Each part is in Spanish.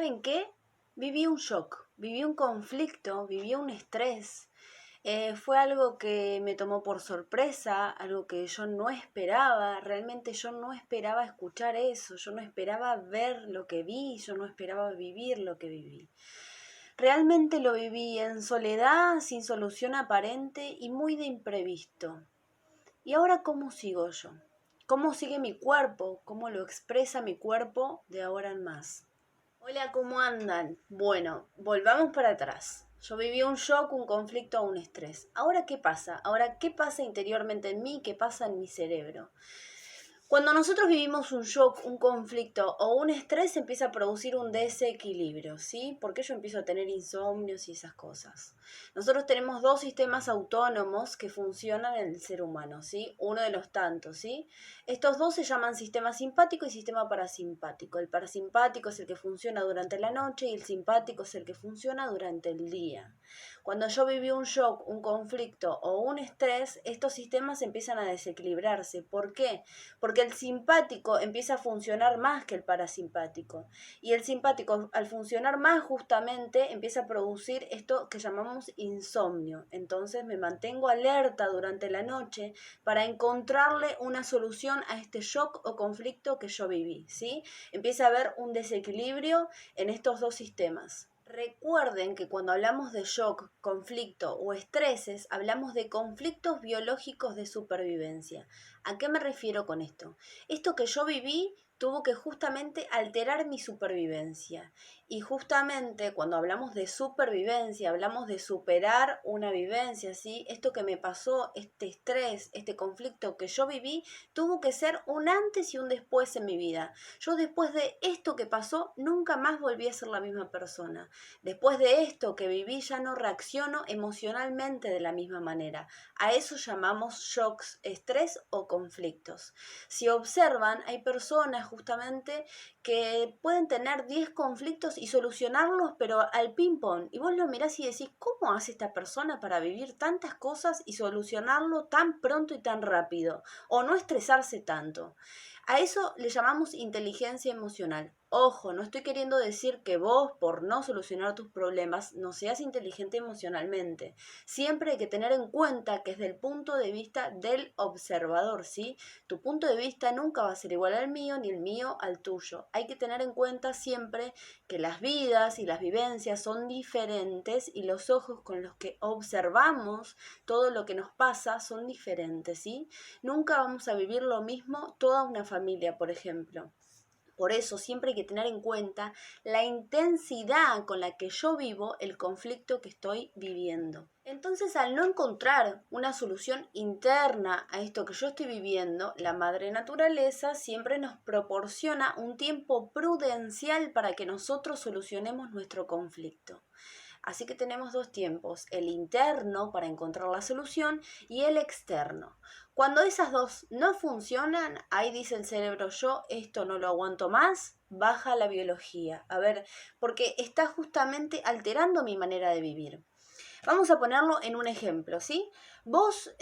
¿saben qué? Viví un shock, viví un conflicto, viví un estrés. Fue algo que me tomó por sorpresa, algo que yo no esperaba, realmente yo no esperaba escuchar eso, yo no esperaba ver lo que vi, yo no esperaba vivir lo que viví. Realmente lo viví en soledad, sin solución aparente y muy de imprevisto. ¿Y ahora cómo sigo yo? ¿Cómo sigue mi cuerpo? ¿Cómo lo expresa mi cuerpo de ahora en más? Hola, ¿cómo andan? Bueno, volvamos para atrás. Yo viví un shock, un conflicto, un estrés. ¿Ahora qué pasa? Ahora, ¿qué pasa interiormente en mí? ¿Qué pasa en mi cerebro? Cuando nosotros vivimos un shock, un conflicto o un estrés, se empieza a producir un desequilibrio, ¿sí? Porque yo empiezo a tener insomnios y esas cosas. Nosotros tenemos dos sistemas autónomos que funcionan en el ser humano, ¿sí? Uno de los tantos, ¿sí? Estos dos se llaman sistema simpático y sistema parasimpático. El parasimpático es el que funciona durante la noche y el simpático es el que funciona durante el día. Cuando yo viví un shock, un conflicto o un estrés, estos sistemas empiezan a desequilibrarse. ¿Por qué? Porque el simpático empieza a funcionar más que el parasimpático. Y el simpático, al funcionar más, justamente empieza a producir esto que llamamos insomnio. Entonces me mantengo alerta durante la noche para encontrarle una solución a este shock o conflicto que yo viví, ¿sí? Empieza a haber un desequilibrio en estos dos sistemas. Recuerden que cuando hablamos de shock, conflicto o estreses, hablamos de conflictos biológicos de supervivencia. ¿A qué me refiero con esto? Esto que yo viví tuvo que justamente alterar mi supervivencia. Y justamente cuando hablamos de supervivencia, hablamos de superar una vivencia, ¿sí? Esto que me pasó, este estrés, este conflicto que yo viví, tuvo que ser un antes y un después en mi vida. Yo después de esto que pasó, nunca más volví a ser la misma persona. Después de esto que viví, ya no reacciono emocionalmente de la misma manera. A eso llamamos shocks, estrés o conflictos. Si observan, hay personas justamente que pueden tener 10 conflictos y solucionarlos, pero al ping-pong. Y vos lo mirás y decís, ¿cómo hace esta persona para vivir tantas cosas y solucionarlo tan pronto y tan rápido? O no estresarse tanto. A eso le llamamos inteligencia emocional. Ojo, no estoy queriendo decir que vos, por no solucionar tus problemas, no seas inteligente emocionalmente. Siempre hay que tener en cuenta que es del punto de vista del observador, ¿sí? Tu punto de vista nunca va a ser igual al mío, ni el mío al tuyo. Hay que tener en cuenta siempre que las vidas y las vivencias son diferentes y los ojos con los que observamos todo lo que nos pasa son diferentes, ¿sí? Nunca vamos a vivir lo mismo toda una familia, por ejemplo. Por eso siempre hay que tener en cuenta la intensidad con la que yo vivo el conflicto que estoy viviendo. Entonces, al no encontrar una solución interna a esto que yo estoy viviendo, la madre naturaleza siempre nos proporciona un tiempo prudencial para que nosotros solucionemos nuestro conflicto. Así que tenemos dos tiempos, el interno para encontrar la solución y el externo. Cuando esas dos no funcionan, ahí dice el cerebro, yo esto no lo aguanto más, baja la biología. A ver, porque está justamente alterando mi manera de vivir. Vamos a ponerlo en un ejemplo, ¿sí? Vos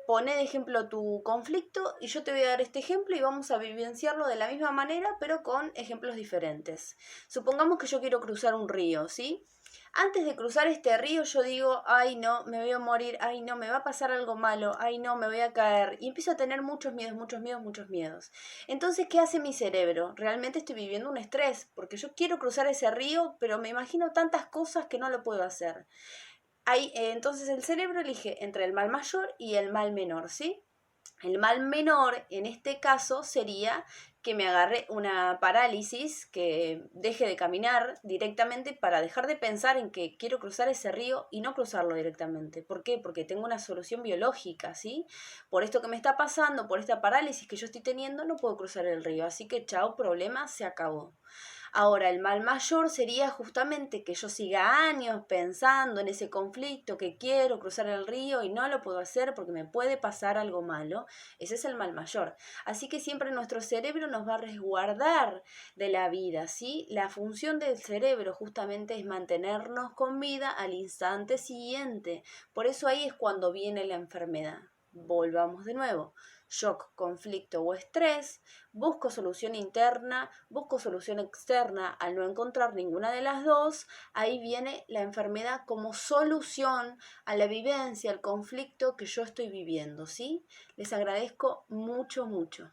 poné de ejemplo tu conflicto y yo te voy a dar este ejemplo y vamos a vivenciarlo de la misma manera, pero con ejemplos diferentes. Supongamos que yo quiero cruzar un río, ¿sí? Antes de cruzar este río yo digo, ay no, me voy a morir, ay no, me va a pasar algo malo, ay no, me voy a caer. Y empiezo a tener muchos miedos, muchos miedos, muchos miedos. Entonces, ¿qué hace mi cerebro? Realmente estoy viviendo un estrés, porque yo quiero cruzar ese río, pero me imagino tantas cosas que no lo puedo hacer. Entonces el cerebro elige entre el mal mayor y el mal menor, ¿sí? El mal menor en este caso sería que me agarre una parálisis, que deje de caminar directamente para dejar de pensar en que quiero cruzar ese río y no cruzarlo directamente. ¿Por qué? Porque tengo una solución biológica, ¿sí? Por esto que me está pasando, por esta parálisis que yo estoy teniendo, no puedo cruzar el río. Así que chao, problema, se acabó. Ahora, el mal mayor sería justamente que yo siga años pensando en ese conflicto, que quiero cruzar el río y no lo puedo hacer porque me puede pasar algo malo. Ese es el mal mayor. Así que siempre nuestro cerebro nos va a resguardar de la vida, ¿sí? La función del cerebro justamente es mantenernos con vida al instante siguiente. Por eso ahí es cuando viene la enfermedad. Volvamos de nuevo. shock, conflicto o estrés, busco solución interna, busco solución externa. Al no encontrar ninguna de las dos, ahí viene la enfermedad como solución a la vivencia, al conflicto que yo estoy viviendo, ¿sí? Les agradezco mucho, mucho.